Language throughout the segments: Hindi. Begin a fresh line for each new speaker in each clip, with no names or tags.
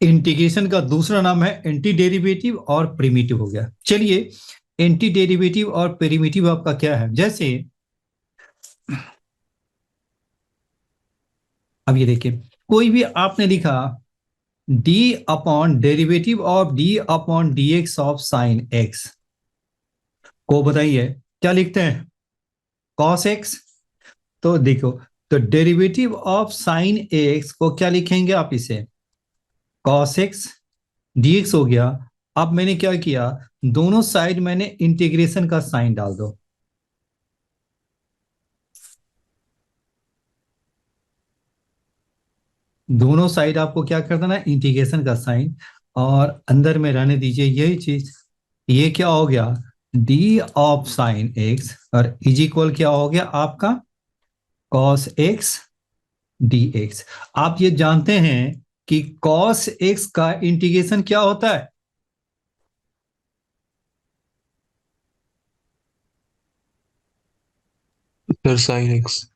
इंटीग्रेशन का दूसरा नाम है एंटी डेरिवेटिव और प्रिमिटिव हो गया। चलिए, एंटी डेरिवेटिव और प्रिमिटिव आपका क्या है? जैसे अब ये देखिए, कोई भी आपने लिखा D upon derivative of D upon D x of sine x को बताइए क्या लिखते हैं? Cos x. तो देखो, तो डेरिवेटिव ऑफ साइन एक्स को क्या लिखेंगे आप? इसे कॉस एक्स डीएक्स हो गया। अब मैंने क्या किया, दोनों साइड मैंने इंटीग्रेशन का साइन डाल दो। दोनों साइड आपको क्या कर देना, इंटीग्रेशन का साइन, और अंदर में रहने दीजिए यही चीज। ये क्या हो गया, डी ऑफ साइन एक्स, और इज इक्वल क्या हो गया आपका, कॉस एक्स डी एक्स। आप ये जानते हैं कि कॉस एक्स का इंटीग्रेशन क्या होता है?
Sir sine x.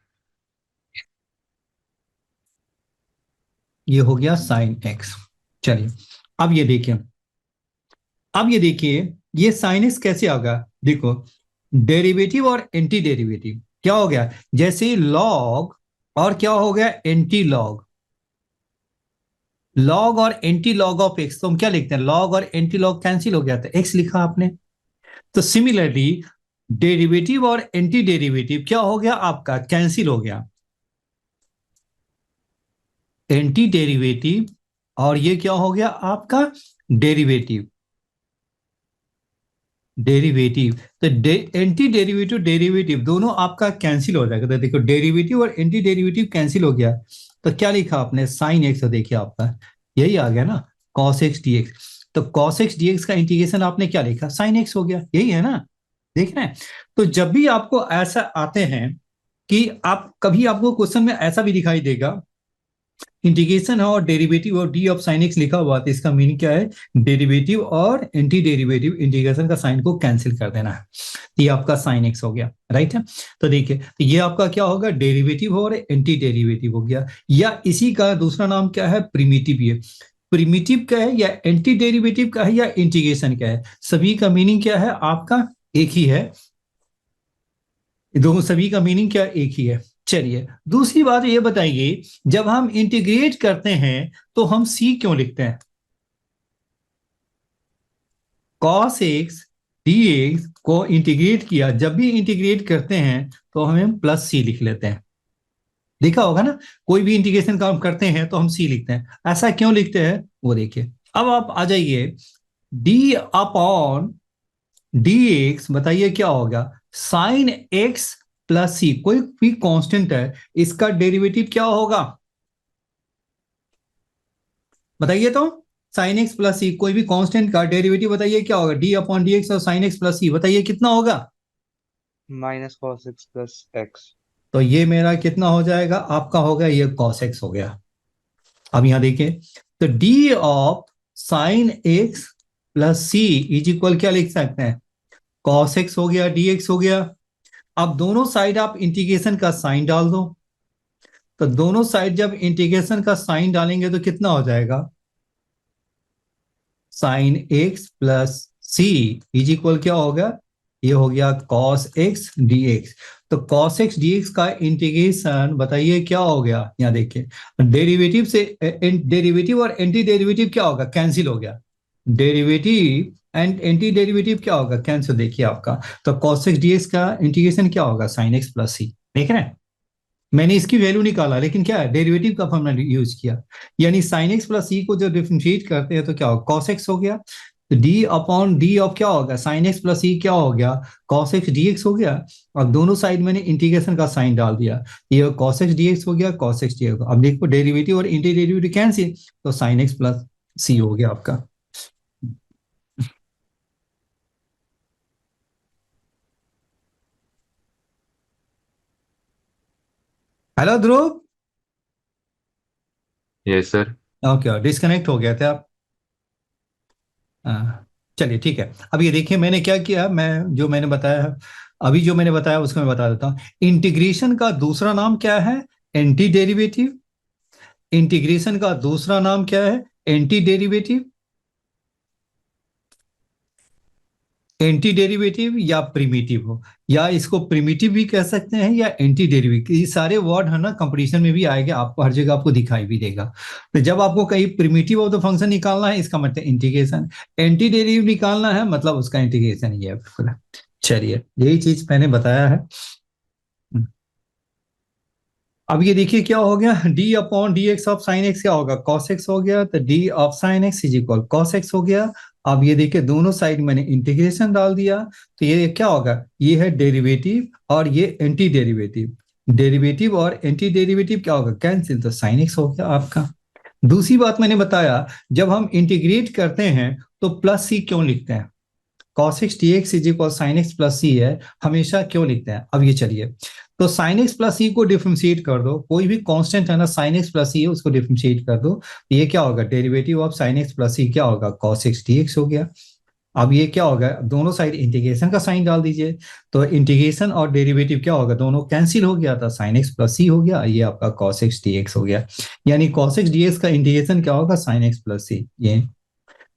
ये हो गया साइन एक्स। चलिए, अब ये देखिए, अब ये देखिए, ये साइन एक्स कैसे आगा? देखो, डेरिवेटिव और एंटी डेरिवेटिव क्या हो गया, जैसे लॉग और क्या हो गया, एंटी लॉग। लॉग और एंटी लॉग ऑफ एक्स, तो हम क्या लिखते हैं, लॉग और एंटी लॉग कैंसिल हो गया था, एक्स लिखा आपने। तो सिमिलरली डेरिवेटिव और एंटी डेरिवेटिव क्या हो गया आपका, कैंसिल हो गया। एंटी डेरिवेटिव और ये क्या हो गया आपका, डेरिवेटिव। डेरिवेटिव, तो एंटी डेरिवेटिव डेरिवेटिव दोनों आपका कैंसिल हो जाएगा। तो देखो, डेरिवेटिव और एंटी डेरिवेटिव कैंसिल हो गया, तो क्या लिखा आपने, साइन एक्स। तो देखिए आपका यही आ गया ना, कॉस एक्स डीएक्स। तो कॉस एक्स डीएक्स का इंटीग्रेशन आपने क्या लिखा, साइन एक्स हो गया, यही है ना। देख रहे हैं? तो जब भी आपको ऐसा आते हैं कि आप कभी, आपको क्वेश्चन में ऐसा भी दिखाई देगा, इंटीग्रेशन है और डेरिवेटिव और डी ऑफ साइन एक्स लिखा हुआ, तो इसका मीनिंग क्या है, डेरिवेटिव और एंटी डेरिवेटिव इंटीग्रेशन का साइन को कैंसिल कर देना है। ये आपका साइन एक्स हो गया, राइट है। तो देखिए, तो ये आपका क्या होगा, डेरिवेटिव और एंटी डेरिवेटिव हो गया, या इसी का दूसरा नाम क्या है, प्रिमिटिव। ये प्रिमिटिव का है या एंटी डेरिवेटिव का है या इंटीग्रेशन का है, सभी का मीनिंग क्या है आपका, एक ही है। दोनों, सभी का मीनिंग क्या, एक ही है। चलिए, दूसरी बात ये बताइए, जब हम इंटीग्रेट करते हैं तो हम सी क्यों लिखते हैं? कॉस एक्स डी एक्स को इंटीग्रेट किया, जब भी इंटीग्रेट करते हैं तो हमें प्लस सी लिख लेते हैं। देखा होगा ना, कोई भी इंटीग्रेशन काम करते हैं तो हम सी लिखते हैं। ऐसा क्यों लिखते हैं वो देखिए। अब आप आ जाइए, डी अपॉन डी एक्स, बताइए क्या होगा, साइन एक्स प्लस सी, कोई भी कांस्टेंट है, इसका डेरिवेटिव क्या होगा, बताइए तो। साइन एक्स प्लस सी, कोई भी कांस्टेंट का डेरिवेटिव बताइए क्या होगा, डी अपॉन डी एक्स और साइन एक्स प्लस सी, बताइए कितना होगा।
Minus cos x plus x.
तो ये मेरा कितना हो जाएगा आपका, होगा ये कॉस एक्स हो गया। अब यहां देखिए, तो d of sine x plus c is equal क्या लिख सकते हैं, कॉस एक्स हो गया, डी एक्स हो गया। अब दोनों साइड आप इंटीग्रेशन का साइन डाल दो, तो दोनों साइड जब इंटीग्रेशन का साइन डालेंगे तो कितना हो जाएगा, sine x plus c is equal क्या होगा, ये हो गया कॉस एक्स डी एक्स। तो कॉस एक्स डी एक्स का इंटीग्रेशन बताइए क्या हो गया, यहाँ देखिए, डेरिवेटिव से डेरिवेटिव और एंटी डेरिवेटिव क्या होगा, कैंसिल हो गया। डेरिवेटिव एंड एंटी डेरिवेटिव क्या होगा, कैंसिल। देखिए आपका, तो कॉस एक्स डी एक्स का इंटीग्रेशन क्या होगा, साइन एक्स प्लस सी। देख रहे हैं, मैंने इसकी वैल्यू निकाला, लेकिन क्या है, डेरिवेटिव का फॉर्मूला यूज किया। यानी साइन एक्स प्लस सी को जब डिफरेंशिएट करते हैं तो क्या होगा, कॉस एक्स हो गया। तो डी अपॉन डी ऑफ क्या होगा, साइन एक्स प्लस सी क्या हो गया, कॉस एक्स डी एक्स हो गया। और दोनों साइड मैंने इंटीग्रेशन का साइन डाल दिया, ये कॉस एक्स डी एक्स हो गया, कॉस एक्स डी एक्स। अब देखो, डेरिवेटिव और इंटी डेरिवेटिव कैंसिल, तो साइन एक्स प्लस सी हो गया आपका। Hello Dhruv.
Yes sir.
Okay, disconnect हो गया थे आप। हाँ, चलिए ठीक है। अब ये देखिए, मैंने क्या किया, मैं जो मैंने बताया है, अभी जो मैंने बताया उसको मैं बता देता हूँ। इंटीग्रेशन का दूसरा नाम क्या है, एंटी डेरिवेटिव। इंटीग्रेशन का दूसरा नाम क्या है, एंटी डेरिवेटिव, एंटी डेरिवेटिव या प्रिमिटिव हो, या इसको प्रिमिटिव भी कह सकते हैं या एंटी डेरिवेटिव, ये सारे वर्ड है ना कंपटीशन में भी आएगा, आपको हर जगह आपको दिखाई भी देगा। तो जब आपको कहीं प्रिमिटिव ऑफ द फंक्शन निकालना है इसका मतलब इंटीग्रेशन, एंटी डेरिवेटिव निकालना है मतलब उसका इंटीग्रेशन ही है बिल्कुल। चलिए यही चीज मैंने बताया है। अब ये देखिए क्या हो गया, D upon D x of sine x क्या होगा, कॉस एक्स हो गया, तो d of sine x is equal cos x हो गया। अब ये देखिए दोनों साइड मैंने इंटीग्रेशन डाल दिया, तो ये क्या होगा, ये है डेरिवेटिव और ये एंटी डेरिवेटिव, डेरिवेटिव और एंटी डेरिवेटिव क्या होगा, कैंसिल, तो साइन एक्स हो गया आपका। दूसरी बात मैंने बताया, जब हम इंटीग्रेट करते हैं तो प्लस सी क्यों लिखते हैं, cos x dx is equal sine x plus C है, हमेशा क्यों लिखते हैं। अब ये चलिए, तो साइन एक्स प्लस सी को डिफरेंशिएट कर दो, कोई भी कांस्टेंट है ना साइन एक्स प्लस सी है उसको डिफरेंशिएट कर दो, ये क्या होगा, derivative of sine x plus C क्या होगा, cos x dx हो गया। अब ये क्या होगा, दोनों साइड इंटीग्रेशन का साइन डाल दीजिए, तो इंटीग्रेशन और डेरिवेटिव क्या होगा, दोनों कैंसिल हो गया था, साइन एक्स प्लस सी हो गया, ये आपका cos x dx हो गया। यानी cos x dx का इंटीग्रेशन क्या होगा, साइन एक्स प्लस सी। ये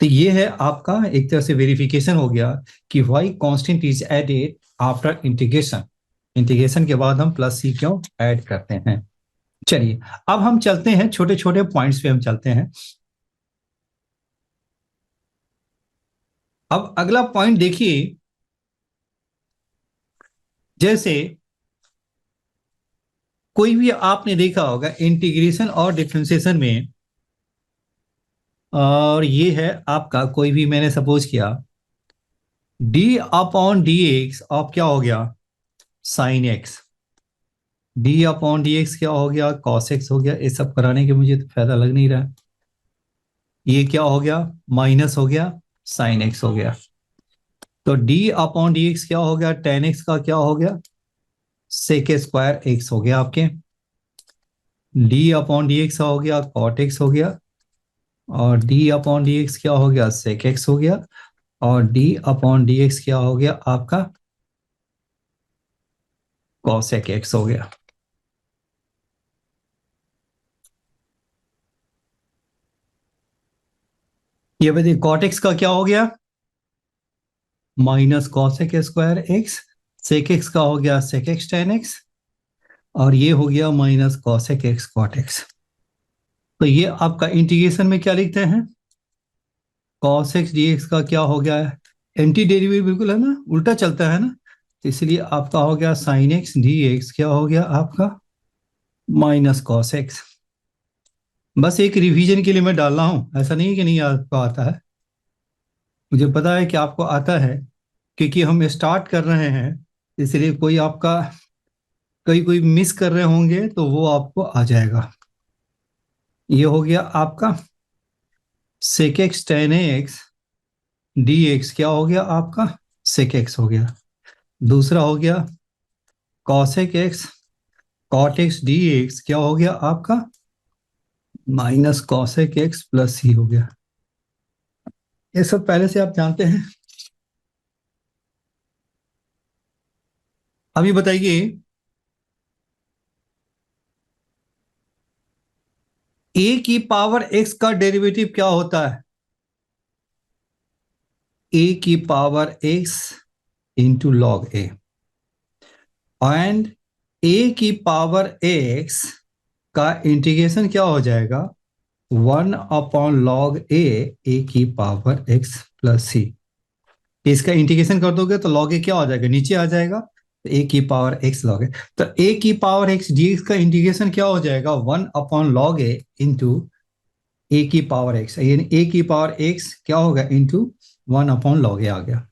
तो ये है आपका एक तरह से वेरिफिकेशन हो गया कि y constant is added after integration, integration के बाद हम प्लस सी क्यों ऐड करते हैं। चलिए अब हम चलते हैं छोटे छोटे पॉइंट्स पे हम चलते हैं। अब अगला पॉइंट देखिए, जैसे कोई भी आपने देखा होगा इंटीग्रेशन और डिफरेंशिएशन में, और ये है आपका कोई भी मैंने सपोज किया D upon D x of क्या हो गया, sine x, D upon D x क्या हो गया, कॉस एक्स हो गया। ये सब कराने के मुझे तो फायदा लग नहीं रहा, ये क्या हो गया, माइनस हो गया, साइन एक्स हो गया। तो डी अपॉन डी एक्स क्या हो गया, टेन एक्स का क्या हो गया, सेक स्क्वायर एक्स हो गया आपके, डी अपॉन डी एक्स हो गया कॉट एक्स हो गया, और डी अपॉन डी एक्स क्या हो गया, सेक एक्स हो गया, और डी अपॉन डी एक्स क्या हो गया आपका, कॉसेक एक्स हो गया। ये बताइए कॉट एक्स का क्या हो गया, minus cosec square x, sec x का हो गया सेक एक्स टेन एक्स, और ये हो गया minus cosec x cot x. तो ये आपका इंटीग्रेशन में क्या लिखते हैं, कॉस एक्स डी एक्स का क्या हो गया है, एंटी डेरिवेटिव बिल्कुल है ना, उल्टा चलता है ना, तो इसलिए आपका हो गया साइन एक्स डी एक्स क्या हो गया आपका, माइनस कॉस एक्स। बस एक रिवीजन के लिए मैं डाल रहा हूं, ऐसा नहीं कि नहीं आपको आता है, मुझे पता है कि आपको आता है, क्योंकि हम स्टार्ट कर रहे हैं, इसलिए कोई आपका कोई मिस कर रहे होंगे तो वो आपको आ जाएगा। ये हो गया आपका sec x tan x d x क्या हो गया आपका, सेक एक्स हो गया। दूसरा हो गया cosec x cot x d x क्या हो गया आपका, माइनस कॉसेक एक्स प्लस सी हो गया। ये सब पहले से आप जानते हैं। अभी बताइए ए की पावर एक्स का डेरिवेटिव क्या होता है, ए की power x into log a, and a की पावर एक्स का इंटीग्रेशन क्या हो जाएगा, 1/log ए की पावर एक्स प्लस सी। इसका इंटीग्रेशन कर दोगे तो log ए क्या हो जाएगा, नीचे आ जाएगा, तो ए की पावर एक्स लॉग ए, तो ए की पावर एक्स डी का इंटीग्रेशन क्या हो जाएगा, 1/log ए इंटू ए की पावर एक्स, यानी ए की पावर एक्स क्या होगा इंटू 1/log ए आ गया।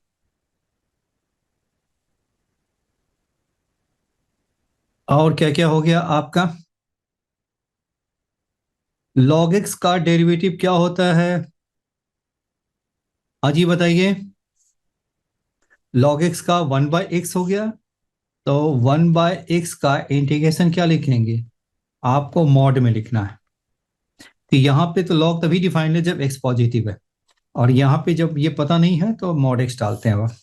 और क्या क्या हो गया आपका, log x का डेरिवेटिव क्या होता है, अजी बताइए, log x का 1/x हो गया, तो 1/x का इंटीग्रेशन क्या लिखेंगे, आपको मॉड में लिखना है, कि यहाँ पे तो log तभी डिफाइन है जब x पॉजिटिव है, और यहाँ पे जब ये पता नहीं है तो मॉड x डालते हैं वह।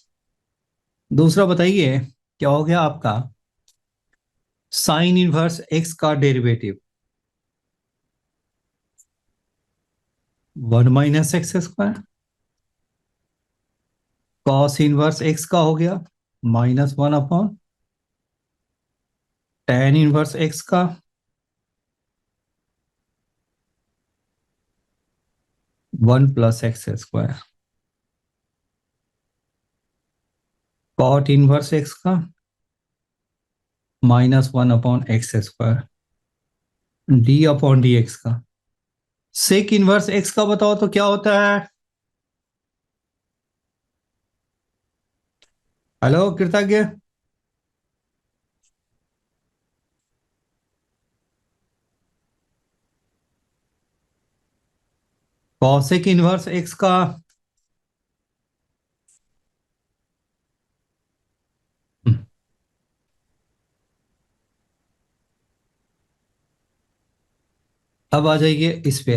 दूसरा बताइए क्या हो गया आपका, साइन इनवर्स x का derivative, 1 minus x square, cos inverse x का हो गया -1 अपॉन tan इनवर्स एक्स का 1 plus x square, cot inverse x का -1 अपॉन एक्स स्क्वायर, d/dx का। सेक इनवर्स एक्स का बताओ तो क्या होता है? हेलो कृतज्ञ, कॉसेक इनवर्स एक्स का अब आ जाइए इस पे,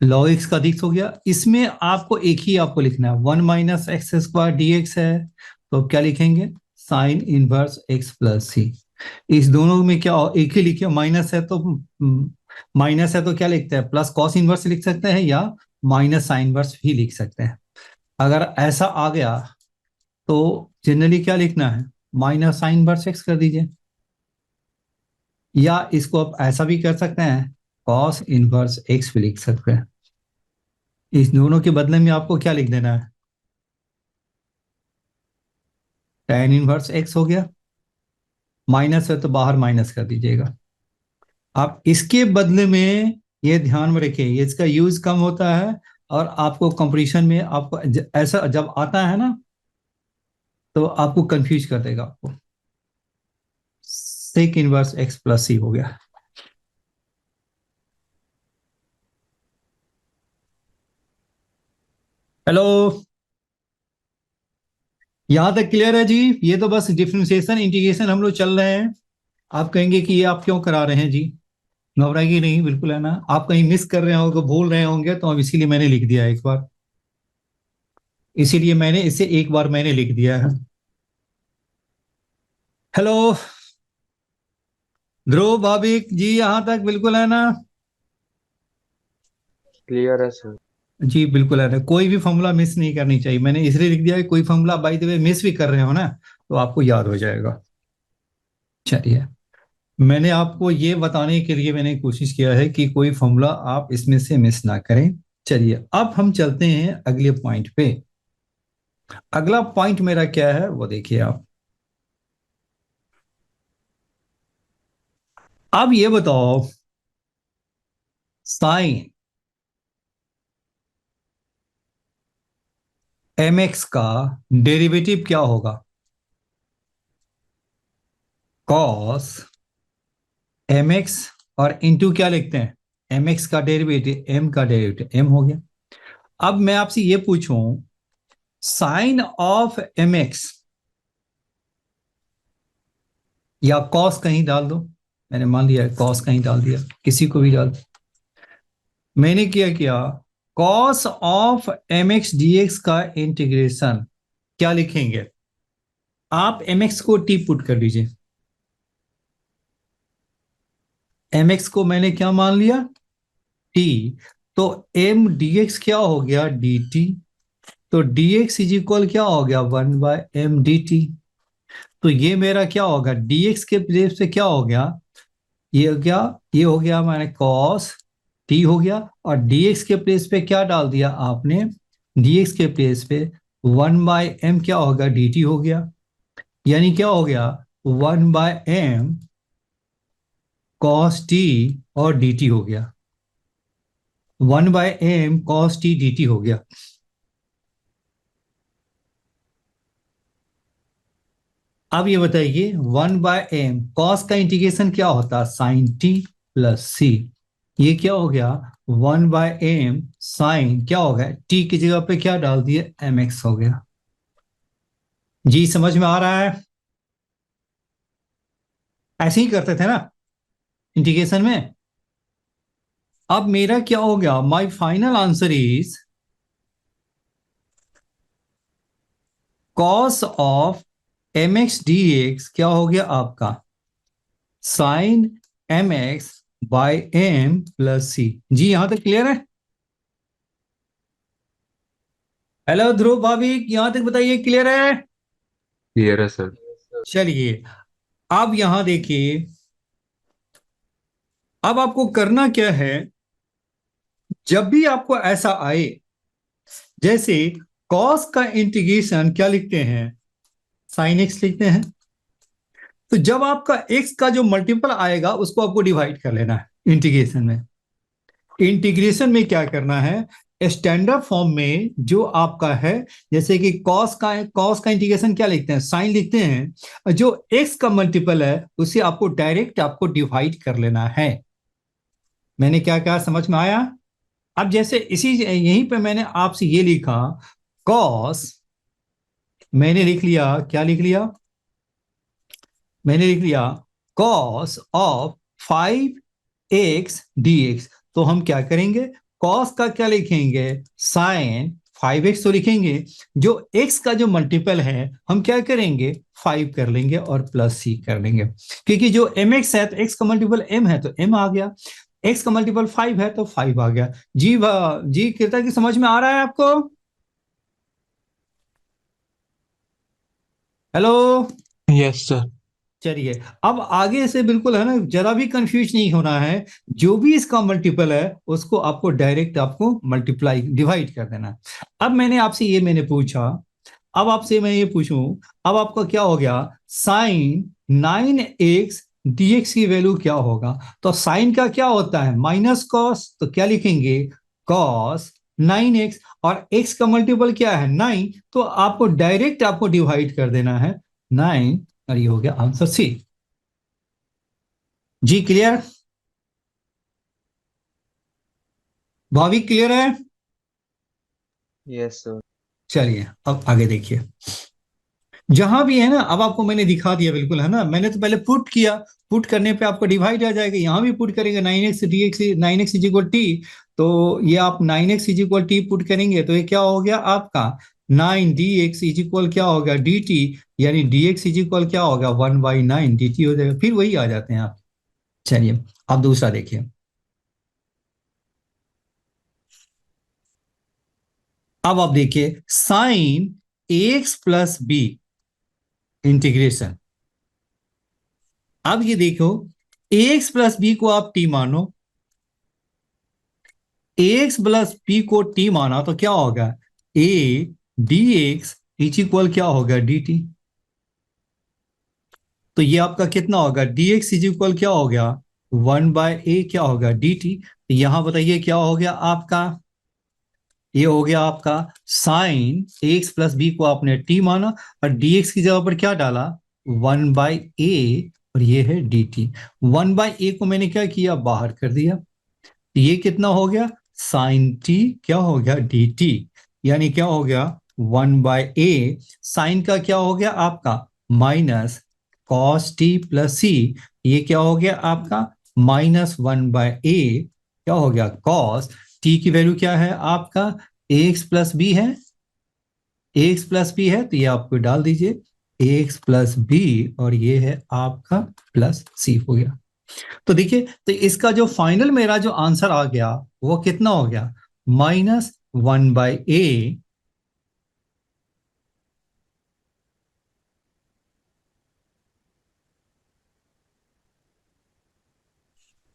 log x का अधिक हो गया। इसमें आपको एक ही आपको लिखना है, 1 minus x square D x है, तो अब क्या लिखेंगे? साइन इनवर्स एक्स प्लस सी। इस दोनों में क्या एक ही लिखिए, माइनस है तो क्या लिखते हैं? प्लस कॉस इनवर्स लिख सकते हैं या माइनस साइन इनवर्स भी लिख सकते हैं। अगर ऐसा आ गया तो जनरली क्या लिखना है? माइनस साइन इनवर्स एक्स कर दीजिए, या इसको आप ऐसा भी कर सकते हैं, कॉस इनवर्स एक्स भी लिख सकते हैं। इस दोनों के बदले में आपको क्या लिख देना है? tan इनवर्स एक्स हो गया, माइनस है तो बाहर माइनस कर दीजिएगा। आप इसके बदले में ये ध्यान में रखिए, ये इसका यूज कम होता है, और आपको कंपटीशन में आपको ऐसा जब आता है ना, तो आपको कंफ्यूज कर देगा आपको। सेक इनवर्स एक्स प्लस सी हो गया। हेलो, यहां तक क्लियर है जी? ये तो बस डिफरेंशिएशन इंटीग्रेशन हम लोग चल रहे हैं। आप कहेंगे कि ये आप क्यों करा रहे हैं जी? घबराइए नहीं, बिल्कुल है ना। आप कहीं मिस कर रहे होंगे, भूल रहे होंगे, तो अब इसीलिए मैंने लिख दिया एक बार, इसीलिए मैंने इसे एक बार मैंने लिख दिया है। हेलो ध्रुव भाविक जी, यहां तक बिल्कुल है ना?
क्लियर है सर।
जी बिल्कुल है ना, कोई भी फॉर्मूला मिस नहीं करनी चाहिए। मैंने इसलिए लिख दिया है, कोई formula by the way miss भी कर रहे हो ना, तो आपको याद हो जाएगा। चलिए, मैंने आपको ये बताने के लिए मैंने कोशिश किया है कि कोई फॉर्मूला आप इसमें से मिस ना करें। चलिए, अब हम चलते हैं अगले पॉइंट पे। अगला पॉइंट मेरा क्या है वो देखिए आप। अब ये बताओ, साइन mx का डेरिवेटिव क्या होगा? कॉस mx, और इनटू क्या लिखते हैं? mx का डेरिवेटिव m का डेरिवेटिव m हो गया। अब मैं आपसे ये पूछूं, साइन ऑफ mx, या कॉस कहीं डाल दो, मैंने मान लिया कॉस कहीं डाल दिया, किसी को भी डाल दो। मैंने क्या किया, कॉस ऑफ mx dx का इंटीग्रेशन क्या लिखेंगे? आप mx को t पुट कर लीजिए, mx को मैंने क्या मान लिया? t। तो m dx क्या हो गया? dt। तो dx इज इक्वल क्या हो गया? 1/m dt। तो ये मेरा क्या होगा? dx के प्लेस पे क्या हो गया? ये हो गया, ये हो गया मैंने कॉस t हो गया, और dx के प्लेस पे क्या डाल दिया आपने? dx के प्लेस पे 1/m क्या होगा? dt हो गया। यानी क्या हो गया? 1/m cos t और dt हो गया, 1/m cos t dt हो गया। अब ये बताइए, 1/m cos का इंटीग्रेशन क्या होता है? Sign t plus C. ये क्या हो गया? 1/m साइन क्या हो गया? t की जगह पे क्या डाल दिए? mx हो गया। जी समझ में आ रहा है? ऐसे ही करते थे ना इंटीग्रेशन में। अब मेरा क्या हो गया? My final answer is cos of mx dx क्या हो गया आपका? Sine mx by m plus C. जी यहां तक क्लियर है? हेलो ध्रुव भाभी, यहां तक बताइए क्लियर है?
क्लियर है सर।
चलिए, अब यहां देखिए, अब आपको करना क्या है, जब भी आपको ऐसा आए, जैसे कॉस का इंटीग्रेशन क्या लिखते हैं, साइन एक्स लिखते हैं, तो जब आपका एक्स का जो मल्टीपल आएगा उसको आपको डिवाइड कर लेना है इंटीग्रेशन में। इंटीग्रेशन में क्या करना है, स्टैंडर्ड फॉर्म में जो आपका है, जैसे कि कॉस का इंटीग्रेशन क्या लिखते हैं, साइन लिखते हैं, जो एक्स का मल्टीपल है उसे आपको डायरेक्ट आपको डिवाइड कर लेना है। मैंने क्या कहा, समझ में आया? अब जैसे इसी यहीं पे मैंने आपसे ये लिखा, कॉस, मैंने लिख लिया, क्या लिख लिया, मैंने लिख लिया कॉस ऑफ 5x dx। तो हम क्या करेंगे, कॉस का क्या लिखेंगे, साइन 5x तो लिखेंगे, जो x का जो मल्टीपल है हम क्या करेंगे, 5 कर लेंगे और प्लस सी कर लेंगे, क्योंकि जो mx है तो x का मल्टीपल m है तो m आ गया, x का मल्टीपल 5 है तो 5 आ गया। जी जी कृता की समझ में आ रहा है आपको? हेलो।
Yes sir.
चलिए, अब आगे से बिल्कुल है ना, जरा भी कंफ्यूज नहीं होना है, जो भी इसका मल्टीपल है उसको आपको डायरेक्ट आपको मल्टीप्लाई डिवाइड कर देना है। अब मैंने पूछा, अब आपसे मैं ये पूछूं, अब आपका क्या हो गया, साइन 9x dx की वैल्यू क्या होगा, तो साइन का क्या होता है माइनस कॉस, तो क्या लिखेंगे, कॉस 9x, और x का मल्टीपल क्या है 9, तो आपको डायरेक्ट आपको डिवाइड कर देना है 9, और ये हो गया आंसर सी। जी क्लियर? भाभी क्लियर है?
Yes sir.
चलिए अब आगे देखिए, जहां भी है ना, अब आपको मैंने दिखा दिया बिल्कुल, है ना, मैंने तो पहले पुट किया, पुट करने पे आपको डिवाइड आ जाएगा, यहां भी पुट करेंगे 9x dx, 9x is equal T, तो ये आप 9x is equal T put करेंगे तो ये क्या हो गया आपका 9 dx इज इक्वल क्या होगा dt, यानी dx इज इक्वल क्या होगा 1/9 dt हो जाएगा, फिर वही आ जाते हैं आप। चलिए अब दूसरा देखिए, अब आप देखिए sine ax plus b integration. अब ये देखो, ax प्लस बी को आप t मानो, ax प्लस बी को t माना तो क्या होगा, a dx इज इक्वल क्या होगा dt, तो ये आपका कितना होगा, dx इज इक्वल क्या हो गया 1/a क्या होगा dt। यहां बताइए क्या हो गया आपका, ये हो गया आपका साइन एक्स प्लस बी को आपने टी माना और dx की जगह पर क्या डाला 1/a, और ये है dt। 1/a को मैंने क्या किया, बाहर कर दिया, ये कितना हो गया, साइन टी क्या हो गया dt, यानी क्या हो गया 1/a, साइन का क्या हो गया आपका minus cos T plus C, ये क्या हो गया आपका माइनस 1/a क्या हो गया कॉस टी की वैल्यू क्या है आपका एक्स प्लस बी है, एक्स प्लस बी है तो ये आपको डाल दीजिए एक्स प्लस बी, और ये है आपका प्लस सी हो गया। तो देखिए, तो इसका जो फाइनल मेरा जो आंसर आ गया वो कितना हो गया, -1/a,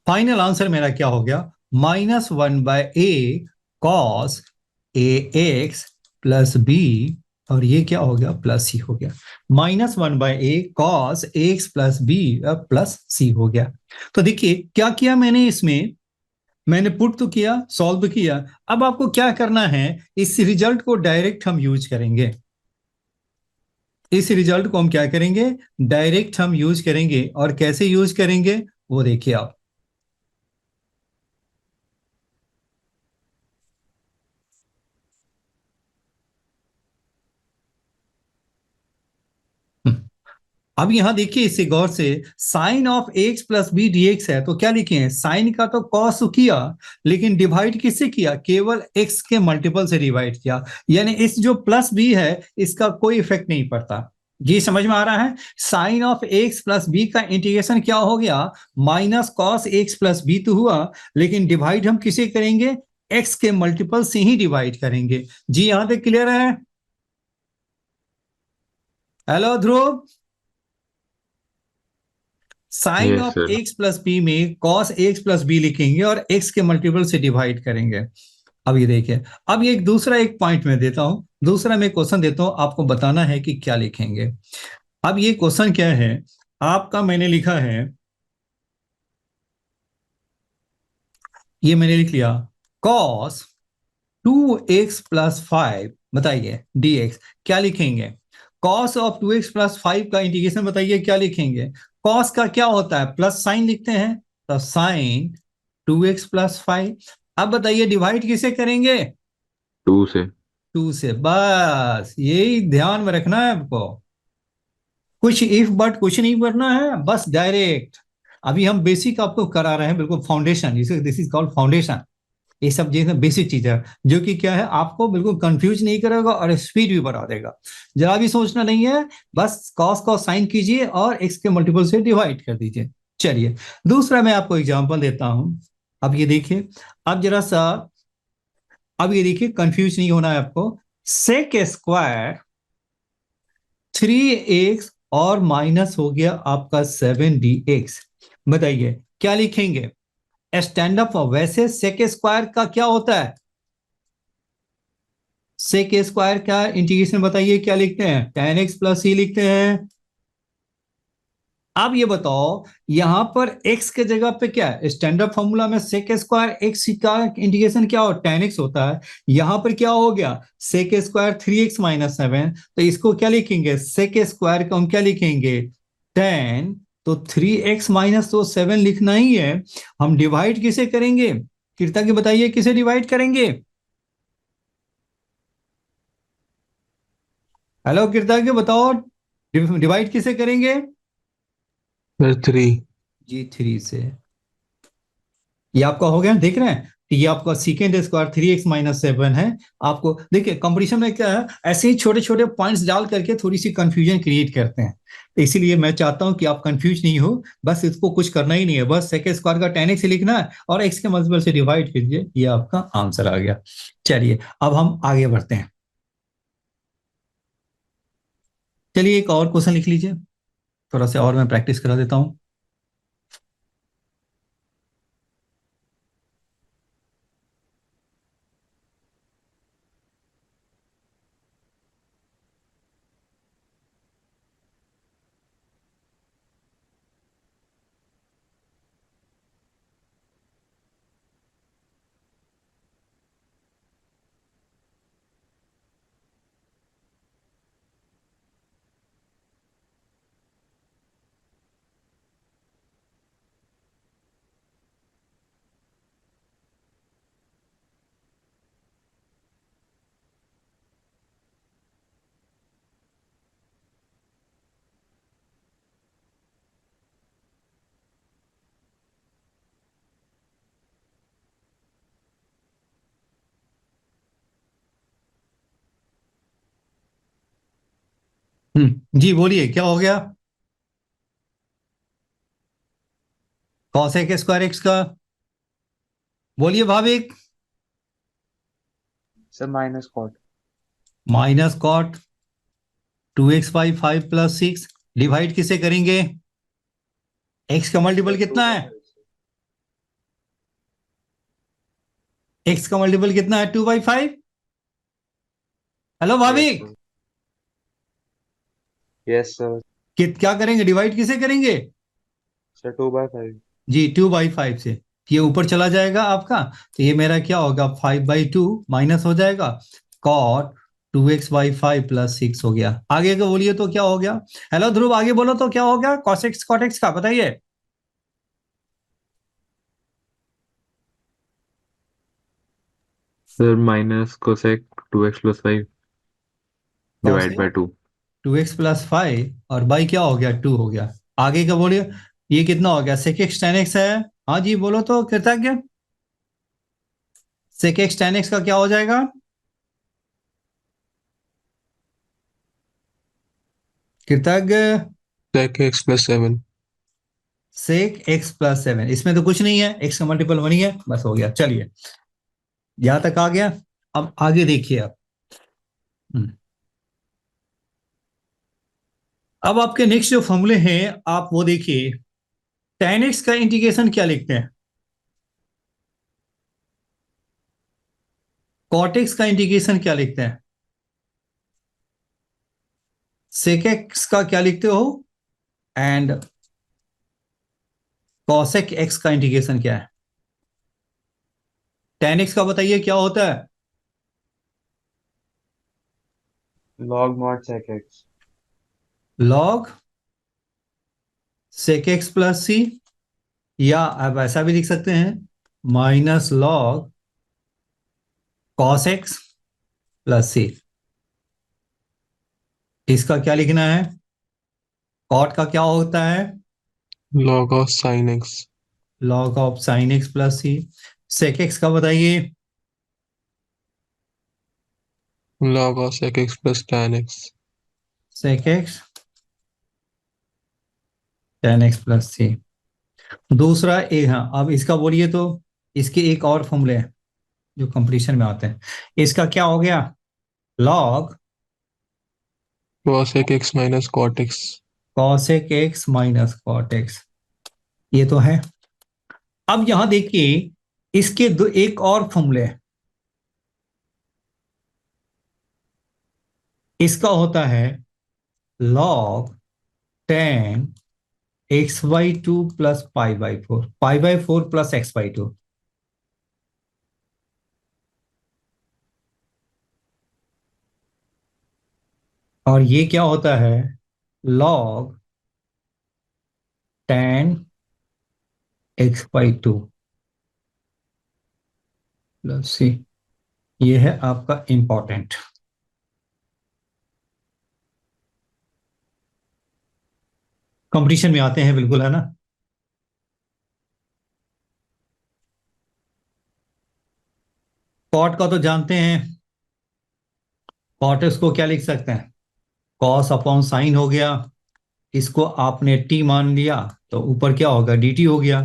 फाइनल आंसर मेरा क्या हो गया, -1/a cos A x plus B, और ये क्या हो गया प्लस सी हो गया, -1/a cos x plus b plus सी हो गया। तो देखिए क्या किया मैंने इसमें, मैंने पुट तो किया, सॉल्व तो किया, अब आपको क्या करना है, इस रिजल्ट को डायरेक्ट हम यूज करेंगे, इस रिजल्ट को हम क्या करेंगे, डायरेक्ट हम यूज करेंगे, और कैसे यूज करेंगे वो देखिए आप। अब यहां देखिए इसे गौर से, sine of x plus b d x है तो क्या लिखे हैं, साइन का तो कॉस किया, लेकिन डिवाइड किससे किया, केवल एक्स के मल्टीपल से डिवाइड किया, यानी इस जो प्लस बी है इसका कोई इफेक्ट नहीं पड़ता, जी समझ में आ रहा है? Sine of x plus b का इंटीग्रेशन क्या हो गया, minus cos x plus b तो हुआ, लेकिन डिवाइड हम किसे करेंगे, एक्स के मल्टीपल से ही डिवाइड करेंगे। जी यहां तक क्लियर है? Hello Dhruv, sine
Yes,
of
sir.
X plus b में कॉस एक्स प्लस बी लिखेंगे और एक्स के मल्टीपल से डिवाइड करेंगे। अब ये देखिए, अब ये एक दूसरा एक पॉइंट में देता हूं, दूसरा मैं क्वेश्चन देता हूं, आपको बताना है कि क्या लिखेंगे। अब ये क्वेश्चन क्या है आपका, मैंने लिखा है, ये मैंने लिख लिया, कॉस 2x प्लस 5, बताइए dx क्या लिखेंगे। कॉस ऑफ 2x प्लस 5 का इंटीग्रेशन बताइए क्या लिखेंगे। कॉस का क्या होता है, प्लस साइन लिखते हैं, तो साइन 2x प्लस 5। अब बताइए डिवाइड किसे करेंगे,
2 से.
2 से। बस यही ध्यान में रखना है आपको, कुछ इफ बट कुछ नहीं करना है, बस डायरेक्ट। अभी हम बेसिक आपको करा रहे हैं, बिल्कुल foundation, this is called foundation. ये सब चीजें बेसिक चीज है, जो कि क्या है, आपको बिल्कुल कंफ्यूज नहीं करेगा और स्पीड भी बढ़ा देगा। जरा भी सोचना नहीं है, बस कॉस को साइन कीजिए और एक्स के मल्टीपल से डिवाइड कर दीजिए। चलिए दूसरा मैं आपको एग्जांपल देता हूं। अब ये देखिए, अब जरा सा, अब ये देखिए, कंफ्यूज नहीं होना है आपको। सेक स्क्वायर 3x और माइनस हो गया आपका 7dx, बताइए क्या लिखेंगे। स्टैंड अप, वैसे सेक स्क्वायर का क्या होता है, सेक स्क्वायर का इंटीग्रेशन बताइए क्या लिखते हैं, tan x प्लस सी लिखते हैं। अब ये बताओ, यहां पर x के जगह पे क्या है, स्टैंडर्ड फॉर्मूला में सेक स्क्वायर x का इंटीग्रेशन क्या हो, tan x होता है। यहां पर क्या हो गया, सेक स्क्वायर 3x माइनस 7, तो इसको क्या लिखेंगे, सेक स्क्वायर को हम क्या लिखेंगे, tan, तो 3x माइनस तो 7 लिखना ही है। हम डिवाइड किसे करेंगे, कृता के बताइए किसे डिवाइड करेंगे। हेलो कृता के बताओ, डिवाइड किसे करेंगे।
Sir, 3.
जी 3 से। ये आपका हो गया, देख रहे हैं, ये आपका सीकेंड स्क्वायर 3x माइनस 7 है। आपको देखिए कंपटीशन में क्या है, ऐसे ही छोटे छोटे पॉइंट्स डाल करके थोड़ी सी कंफ्यूजन क्रिएट करते हैं, तो इसीलिए मैं चाहता हूं कि आप कंफ्यूज नहीं हो, बस इसको कुछ करना ही नहीं है, बस सेकंड स्क्वायर का tan x से लिखना है और x के मल्टीपल से डिवाइड कीजिए, ये आपका आंसर आ गया। चलिए अब हम आगे बढ़ते हैं। चलिए एक और क्वेश्चन लिख लीजिए, थोड़ा सा और मैं प्रैक्टिस करा देता हूँ। जी बोलिए क्या हो गया, कॉसेक स्क्वायर एक्स का, बोलिए Bhavik.
Sir minus cot.
Minus cot 2x/5 plus 6, divide किसे करेंगे, x का मल्टीपल कितना है, x का मल्टीपल कितना है, 2/5। Hello Bhavik,
yes sir.
क्या करेंगे, डिवाइड किसे करेंगे,
सर 2/5।
जी 2/5 से। ये ऊपर चला जाएगा आपका, तो ये मेरा क्या होगा, 5/2 माइनस हो जाएगा, कॉट 2x/5 प्लस 6 हो गया। आगे का बोलिए तो क्या हो गया, हेलो ध्रुव आगे बोलो तो क्या हो गया, कॉसेक्स कॉटेक्स का बताइए।
Sir, minus cosec 2x plus 5 divide by
cosec
2.
2x plus 5 और बाई क्या हो गया, 2 हो गया। आगे का बोलिए, ये कितना हो गया, सेक एक्स टेन एक्स है। हाँ जी बोलो तो कृतज्ञ, सेक एक्स टेन एक्स का क्या हो जाएगा, कृतज्ञ
sec x plus 7.
Sec x plus 7, इसमें तो कुछ नहीं है, एक्स का मल्टीपल 1 ही है, बस हो गया। चलिए यहां तक आ गया। अब आगे देखिए आप। अब आपके नेक्स्ट जो फॉर्मूले हैं आप वो देखिए। tan x का इंटीग्रेशन क्या लिखते हैं? cot x का इंटीग्रेशन क्या लिखते हैं? sec x का क्या लिखते हो? एंड cosec x का इंटीग्रेशन क्या है? tan x का बताइए क्या होता है?
log mod sec x.
log sec x plus C, या आप ऐसा भी लिख सकते हैं minus log cos x plus C. इसका क्या लिखना है? cot का क्या होता है?
Log of sin x.
log of sin x plus c. sec x का बताइए?
Log of sec x plus tan x.
sec x tan x plus C. दूसरा एक, हाँ अब इसका बोलिए तो इसके एक और फॉर्मूले हैं जो कंपटीशन में आते हैं। इसका क्या हो गया? log
Cosec x minus cot x.
cosec x minus cot x, ये तो है। अब यहां देखिए इसके दो एक और फॉर्मूले हैं। इसका होता है log tan x/2 plus π/4, π/4 plus x/2। और ये क्या होता है? log tan x/2 plus C. ये है आपका इंपॉर्टेंट। कंपटीशन में आते हैं बिल्कुल, है ना। कॉट का तो जानते हैं। कॉट इसको क्या लिख सकते हैं? कॉस अपॉन साइन हो गया। इसको आपने टी मान लिया तो ऊपर क्या होगा? dt हो गया।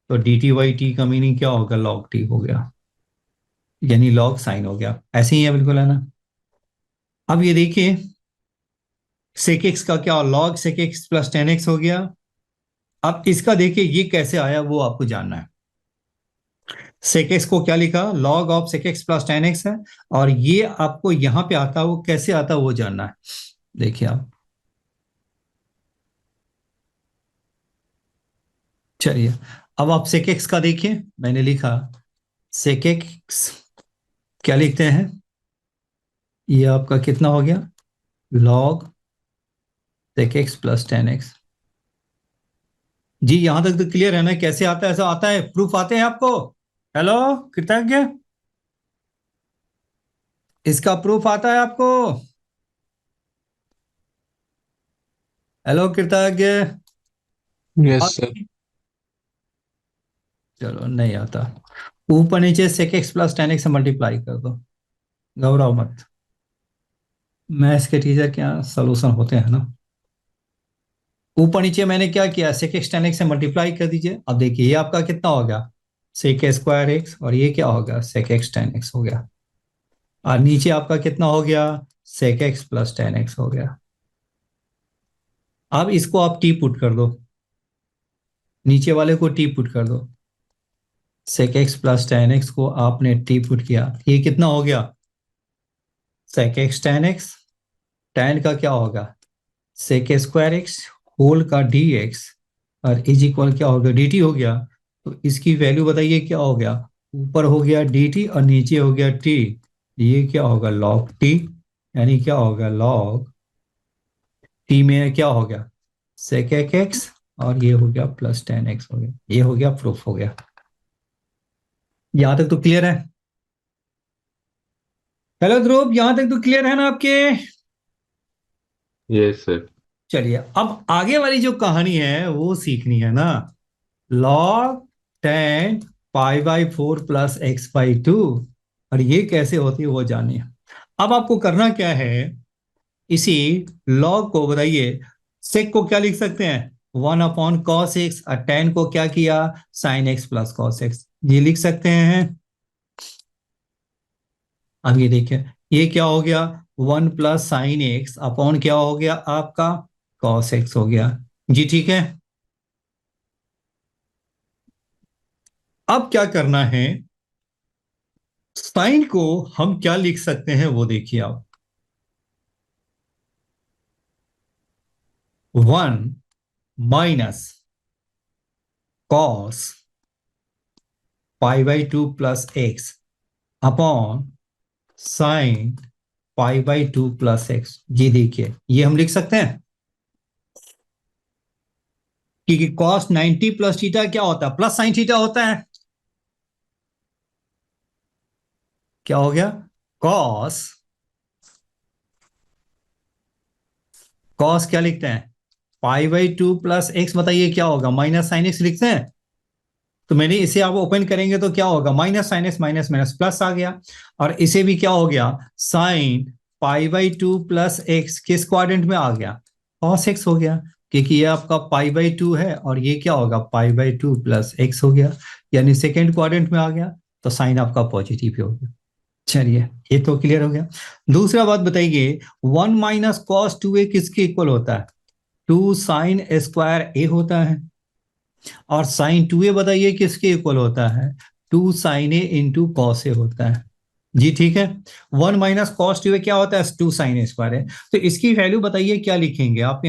तो dt/t का मीनिंग क्या होगा? log t हो गया, यानी log साइन हो गया। ऐसे ही है बिल्कुल, है ना। अब ये देखिए sec x का क्या? log sec x plus tan x हो गया। अब इसका देखिए ये कैसे आया वो आपको जानना है। sec x को क्या लिखा? log of sec x plus tan x है। और ये आपको यहां पे आता है, वो कैसे आता है वो जानना है। देखिए आप, चलिए अब आप sec x का देखिए। मैंने लिखा sec x क्या लिखते हैं? ये आपका कितना हो गया? log sec x plus tan x। जी यहां तक तो क्लियर है ना? कैसे आता है? ऐसा आता है? प्रूफ आते हैं आपको? हेलो कृतज्ञ, इसका प्रूफ आता है आपको? हेलो कृतज्ञ।
Yes, sir.
चलो नहीं आता। ऊपर नीचे sec x plus tan x से मल्टीप्लाई कर दो, घबराओ मत। मैथ्स के टीचर के यहाँ सोल्यूशन होते हैं ना। ऊपर नीचे मैंने क्या किया? sec x tan x से मल्टीप्लाई कर दीजिए। अब देखिए ये आपका कितना हो गया? sec स्क्वायर x, और ये क्या होगा? sec x tan x हो गया। और नीचे आपका कितना हो गया? sec x plus tan x हो गया। अब इसको आप टी पुट कर दो, नीचे वाले को टी पुट कर दो। sec x plus tan x को आपने टी पुट किया, ये कितना हो गया? sec x tan x, tan का क्या होगा? sec स्क्वायर x होल का dx, और इज इक्वल क्या हो गया? dt हो गया। तो इसकी वैल्यू बताइए क्या हो गया? ऊपर हो गया dt और नीचे हो गया t। ये क्या होगा? log t, यानी क्या होगा? log t में क्या हो गया? sec x, और ये हो गया प्लस tan x हो गया। ये हो गया, प्रूफ हो गया। यहां तक तो क्लियर है? हेलो ध्रुव, यहां तक तो क्लियर है ना आपके?
Yes sir.
चलिए अब आगे वाली जो कहानी है वो सीखनी है ना। log tan π/4 प्लस x/2, और ये कैसे होती है वो जानिए। अब आपको करना क्या है? इसी लॉग को बताइए, सेक को क्या लिख सकते हैं, 1/cos x, और tan को क्या किया, sin x plus cos x, ये लिख सकते हैं। अब ये देखिए, ये क्या हो गया, 1 + sin x अपॉन क्या हो गया आपका, cos x हो गया जी। ठीक है, अब क्या करना है, साइन को हम क्या लिख सकते हैं वो देखिए आप, 1 - cos π/2 plus x upon sine π/2 plus x। ये देखिए, ये हम लिख सकते हैं, क्योंकि cos 90 प्लस थीटा क्या होता है, प्लस साइन थीटा होता है। क्या हो गया, cos cos क्या लिखते हैं, π/2 प्लस x, बताइए क्या होगा, माइनस साइन x लिखते हैं। तो मैंने इसे आप ओपन करेंगे तो क्या होगा, minus sine x minus minus plus आ गया, और इसे भी क्या हो गया, साइन π/2 प्लस एक्स किस क्वाड्रेंट में आ गया, cos x हो गया, क्योंकि ये आपका π/2 है और ये क्या होगा, π/2 प्लस एक्स हो गया, यानी सेकेंड क्वाड्रेंट में आ गया, तो साइन आपका पॉजिटिव ही हो गया। चलिए, ये तो क्लियर हो गया। दूसरा बात बताइए, 1 - cos 2a किसके इक्वल होता है, 2 sin² होता है, और साइन 2a बताइए किसके इक्वल होता है, 2 sin a × cos a होता है जी। ठीक है, 1 - cos 2a क्या होता है, 2 sin a² है। तो इसकी वैल्यू बताइए क्या लिखेंगे आप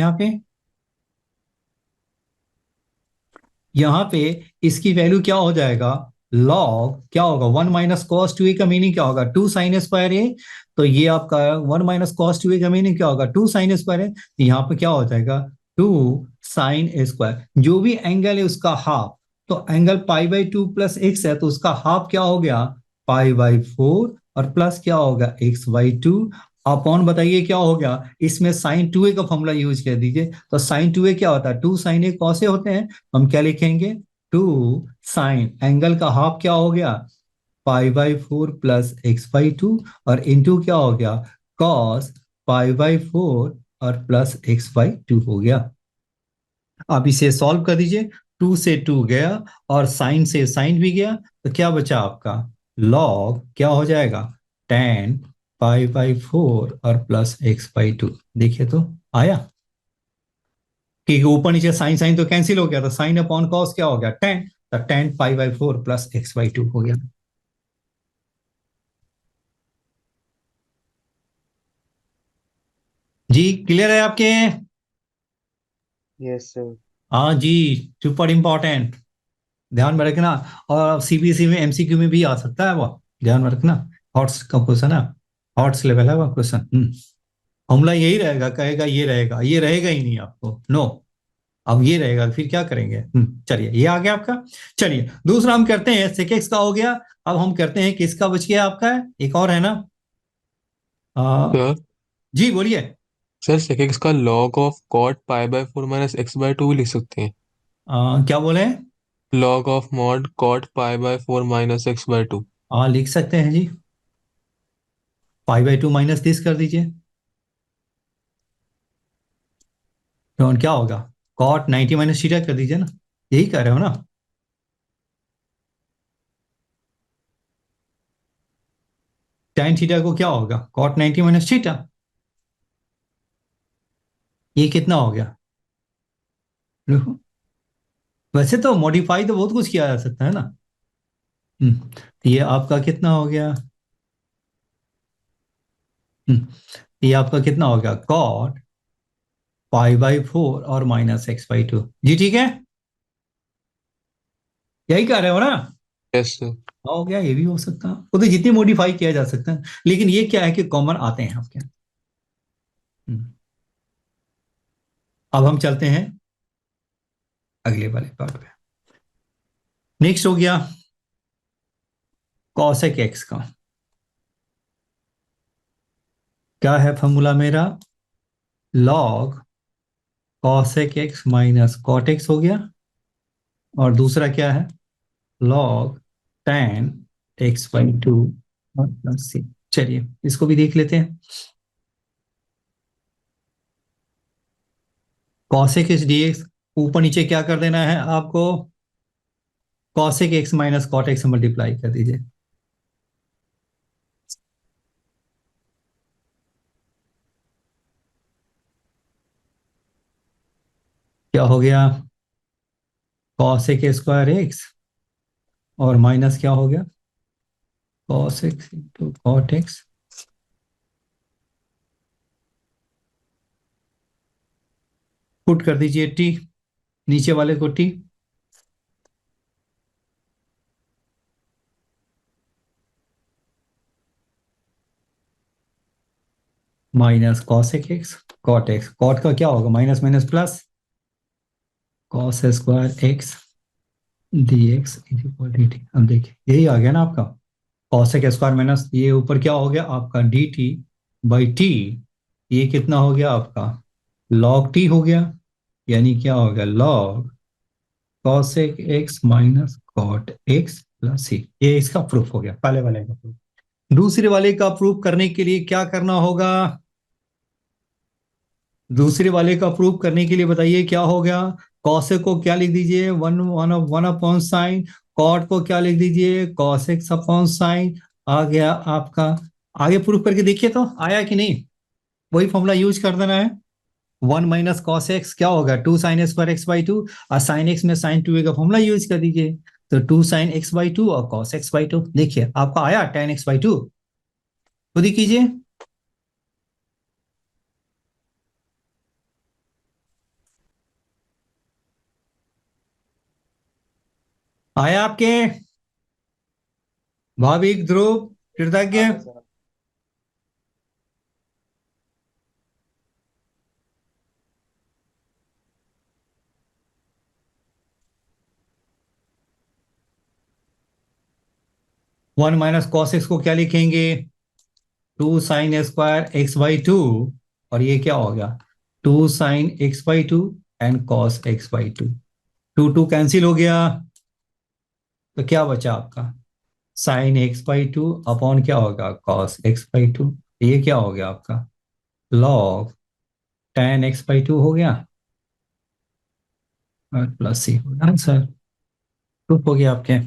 यहाँ पे इसकी वैल्यू क्या हो जाएगा, लॉग क्या होगा, 1 - cos 2a का मीनिंग क्या होगा, 2 sin a²। तो ये आपका 1 - cos 2a का मीनिंग क्या होगा, 2 sin a²। तो यहाँ पे क्या हो जाएगा, 2 sin a², जो भी एंगल है उसका हाफ, तो एंगल π/2 प्लस x है, तो उसका हाफ क्या हो गया, π/4, और प्लस क्या होगा, x/2, अपॉन बताइए क्या हो गया, इसमें sin 2a का फॉर्मूला यूज कर दीजिए, तो sin 2a क्या होता है, 2 sin a cos a होते हैं, हम क्या लिखेंगे, 2 sin, एंगल का हाफ क्या हो गया, π/4 प्लस x/2, और इंटू क्या हो गया, cos π/4 और प्लस x/2 हो गया। अब इसे सॉल्व कर दीजिए, 2 से 2 गया और साइन से साइन भी गया, तो क्या बचा आपका, लॉग क्या हो जाएगा, tan π/4 और प्लस x/2। देखिए तो आया, कि ऊपर नीचे साइन साइन तो कैंसिल हो गया, तो साइन अपॉन कॉस क्या हो गया, tan, तो tan π/4 प्लस x/2 हो गया। जी क्लियर है आपके,
Yes, sir.
हाँ जी, सुपर इंपॉर्टेंट, ध्यान में रखना। और सीबीएसई में एमसीक्यू में भी आ सकता है वो, ध्यान में रखना, हॉट्स का क्वेश्चन है, हॉट्स लेवल है वो क्वेश्चन। हमला यही रहेगा, कहेगा ये रहेगा ही नहीं आपको, नो, अब ये रहेगा, फिर क्या करेंगे। चलिए, ये आ गया आपका। चलिए, दूसरा हम करते हैं, सेकेक्स का हो गया, अब हम करते हैं किसका बच गया आपका, एक और है ना,
सर
जी बोलिए।
सर sec x का log of cot π/4 minus x/2 भी लिख सकते हैं।
क्या बोले,
log of mod cot π/4 minus x/2।
लिख सकते हैं जी, π/2 माइनस दिस कर दीजिए, तो क्या होगा, कॉट 90 माइनस थीटा कर दीजिए ना, यही कर रहे हो ना, tan थीटा को क्या होगा, कॉट 90 माइनस थीटा, ये कितना हो गया, देखो, वैसे तो मॉडिफाई तो बहुत कुछ किया जा सकता है ना। ये आपका कितना हो गया, ये आपका कितना हो गया, कॉट π/4 और माइनस x/2 जी। ठीक है, यही कर रहे हो ना,
यस सर।
हो गया, ये भी हो सकता है, वो तो जितनी मॉडिफाई किया जा सकता है, लेकिन ये क्या है कि कॉमन आते हैं आपके। हम्म, अब हम चलते हैं अगले वाले पार्ट पे। नेक्स्ट हो गया कॉसेक एक्स का, क्या है फॉर्मूला मेरा, log cosec x minus cot x हो गया, और दूसरा क्या है, लॉग tan x/2 और प्लस c। चलिए, इसको भी देख लेते हैं। कॉसेक एक्स डीएक्स, ऊपर नीचे क्या कर देना है आपको, cosec x minus cot x multiply कर दीजिए। क्या हो गया, कॉसेक स्क्वायर एक्स और माइनस क्या हो गया, cos x into cot x, put कर दीजिए टी, नीचे वाले को t, minus cosec x cot x, cot का क्या होगा minus minus plus, cos square x d x equal d t. अब देखिए यही आ गया ना आपका, कॉसेक स्क्वायर माइनस ये ऊपर क्या हो गया आपका डी टी बाई टी, ये कितना हो गया आपका लॉग टी हो गया, यानी क्या हो गया log cosec x minus cot x plus C. ये इसका प्रूफ हो गया पहले वाले का प्रूफ। दूसरे वाले का प्रूफ करने के लिए क्या करना होगा, दूसरे वाले का प्रूफ करने के लिए बताइए क्या हो गया, कॉसेक को क्या लिख दीजिए one one one upon sine, cot को क्या लिख दीजिए कॉस एक्स अपॉन साइन, आ गया आपका। आगे प्रूफ करके देखिए तो आया कि नहीं, वही फॉर्मूला यूज कर देना है, वन माइनस कॉस एक्स क्या होगा two sine square x by two, और साइन एक्स में साइन टू का फॉर्मूला यूज कर दीजिए, तो two sine x by two और कॉस एक्स बाई टू। देखिए आपका आया टेन एक्स बाई टू, खुद ही कीजिए। आया आपके भाविक ध्रुव कृतज्ञ,
हाँ सर।
1 माइनस कॉस एक्स को क्या लिखेंगे, two sine square x by two, और ये क्या हो गया two sine x by two and cos x by two, two two cancel हो गया, तो क्या बचा आपका sine x by two upon क्या होगा कॉस एक्स बाई टू, ये क्या हो गया आपका log ten x by to हो गया और प्लस सी हो गया आंसर, प्रूफ हो गया आपके।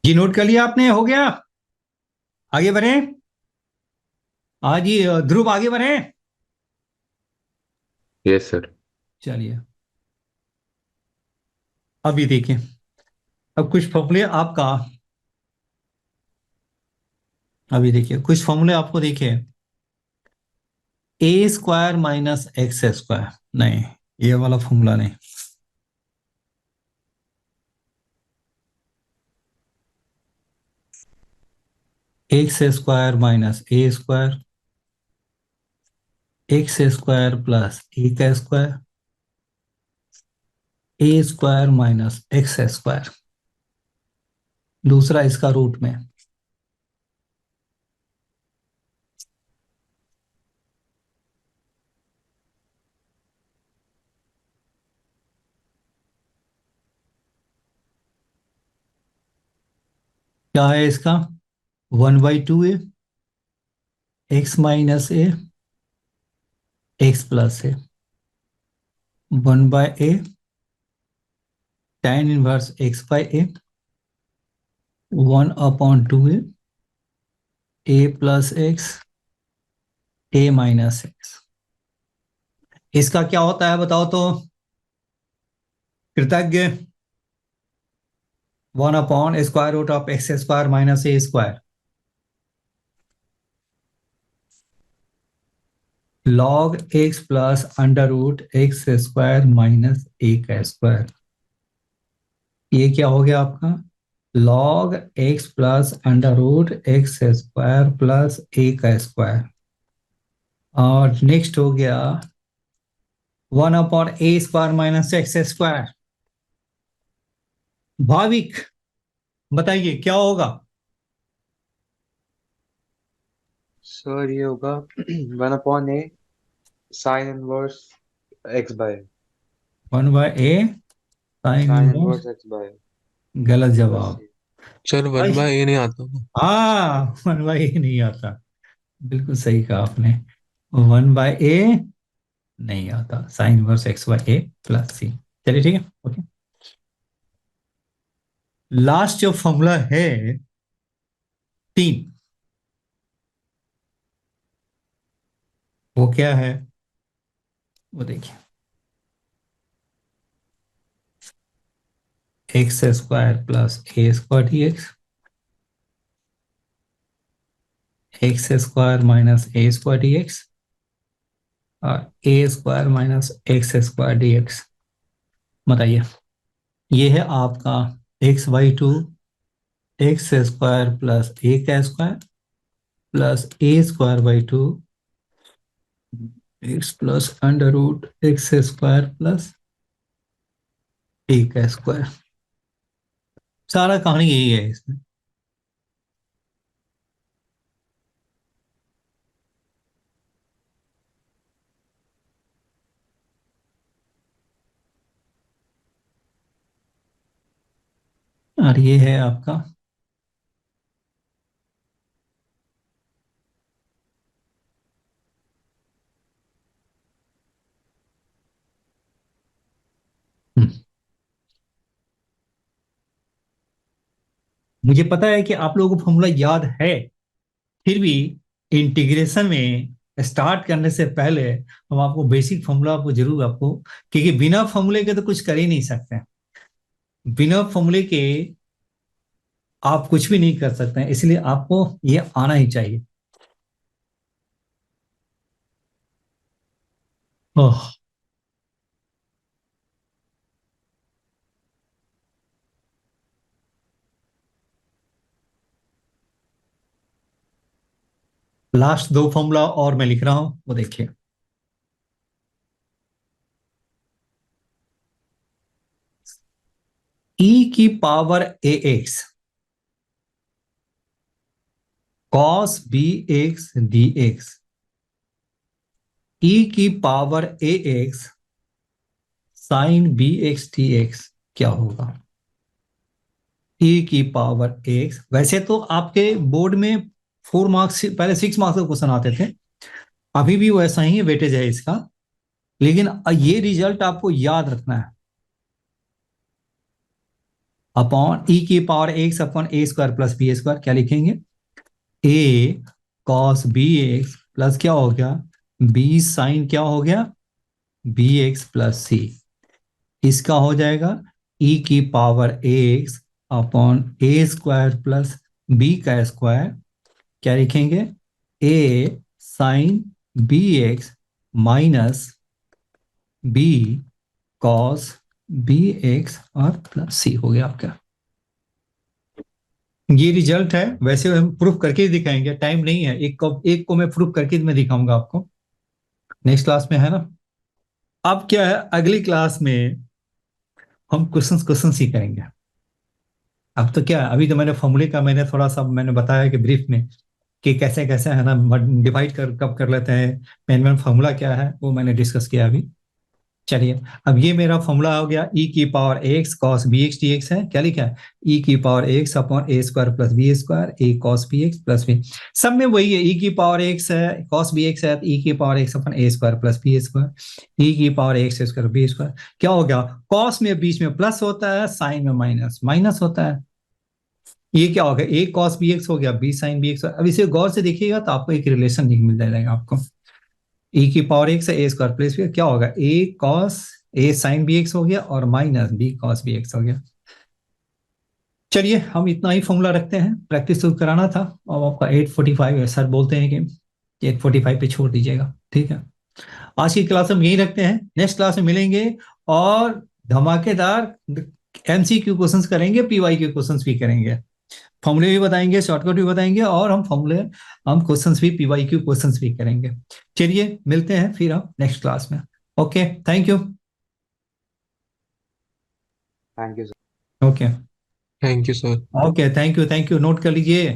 जी नोट कर लिया आपने, हो गया, आगे बढ़े, आज ही ध्रुव आगे बढ़े,
यस सर।
चलिए अभी देखिए, अब कुछ फॉर्मूले आपका, अभी देखिए कुछ फॉर्मूले आपको देखिए, a square minus x square, नहीं ये वाला फॉर्मूला नहीं, x square minus a square, x square plus a का square, a square minus x square, दूसरा इसका रूट में, क्या है इसका one by two a x minus a x plus a, one by a tan inverse x by a, one upon two a plus x a minus x. इसका क्या होता है बताओ तो कृतज्ञ, one upon square root of x square minus a square, log x plus under root x square minus a का स्क्वायर, ये क्या हो गया आपका log x plus under root x square plus a का स्क्वायर, और नेक्स्ट हो गया one upon a square minus x square. Bhavik बताइए क्या होगा,
सर ये होगा one upon a sine inverse x by,
one by a sine
sine
inverse
inverse x by.
गलत
बस
जवाब।
ये।
सर
भाई
1/a नहीं आता ना।
हाँ, 1/a नहीं आता, बिल्कुल सही कहा आपने। 1/a नहीं आता, sine inverse x/a plus c। चलिए ठीक है, ओके। लास्ट जो फॉर्मूला है 3, वो क्या है, वो देखिए। x² plus a² dx, x² minus a² dx, और a² माइनस x² dx। बताइए, ये है आपका x/2 x² प्लस a का square plus a²/2 x plus under root x² plus a का स्क्वायर। सारा कहानी यही है इसमें। और ये है आपका हम्म, मुझे पता है कि आप लोगों को फॉर्मूला याद है, फिर भी इंटीग्रेशन में स्टार्ट करने से पहले हम आपको बेसिक फॉर्मूला आपको जरूर आपको, क्योंकि बिना फॉर्मूले के तो कुछ कर ही नहीं सकते। बिना फॉर्मूले के आप कुछ भी नहीं कर सकते हैं, इसलिए आपको ये आना ही चाहिए। ओह, लास्ट 2 फॉर्मूला और मैं लिख रहा हूं, वो देखिए। e की power ax cos bx dx, e की power ax sin bx dx क्या होगा। e की पावर x, वैसे तो आपके बोर्ड में 4 मार्क्स, पहले 6 मार्क्स का क्वेश्चन आते थे, अभी भी वैसा ही वेटेज है इसका, लेकिन ये रिजल्ट आपको याद रखना है। अपॉन e की power x upon a² plus b², क्या लिखेंगे, a cos bx प्लस क्या हो गया, b sin क्या हो गया, bx प्लस c। इसका हो जाएगा e की power x upon a² plus b का स्क्वायर, क्या लिखेंगे, a sin bx minus b cos bx और प्लस c हो गया आपका। ये रिजल्ट है, वैसे हम प्रूफ करके ही दिखाएंगे, टाइम नहीं है, एक को मैं प्रूफ करके मैं दिखाऊंगा आपको नेक्स्ट क्लास में, है ना। अब क्या है, अगली क्लास में हम क्वेश्चंस ही करेंगे। अब तो क्या है, अभी तो मैंने फॉर्मूले का मैंने थोड़ा सा मैंने बताया कि ब्रीफ में, कि कैसे कैसे है ना डिवाइड कर कब कर लेते हैं, मेन फॉर्मूला क्या है वो मैंने डिस्कस किया अभी। चलिए, अब ये मेरा फॉर्मूला हो गया, e की power x cos bx dx है, क्या लिखा है, e की power x upon a² plus b² a cos bx plus b। सब में वही है, e की पावर x है, cos bx है, e की power x upon a² plus b², e की पावर x² b²। क्या हो गया, cos में बीच में प्लस होता है, साइन में माइनस माइनस होता है। ये क्या हो गया, a cos bx हो गया, b sin bx। अब इसे गौर से देखिएगा तो आपको एक रिलेशन मिल जाएगा आपको, e की पावर x है a² प्लस b, क्या होगा, a cos a sin bx हो गया और माइनस b cos bx हो गया। चलिए, हम इतना ही फॉर्मूला रखते हैं, प्रैक्टिस तो कराना था। अब आपका 8:45 है, सर बोलते हैं कि 8:45 पे छोड़ दीजिएगा, ठीक है। आज की क्लास हम यही रखते हैं, नेक्स्ट क्लास में मिलेंगे और धमाकेदार एमसीक्यू क्वेश्चंस करेंगे, पीवाईक्यू क्वेश्चंस भी करेंगे, फॉर्मूले भी बताएंगे, शॉर्टकट भी बताएंगे, और हम क्वेश्चंस भी, पीवाईक्यू क्वेश्चंस भी करेंगे। चलिए, मिलते हैं फिर हम नेक्स्ट क्लास में। Okay, thank you.
Thank you.
Okay
thank you sir.
Okay, thank you, note कर लीजिए।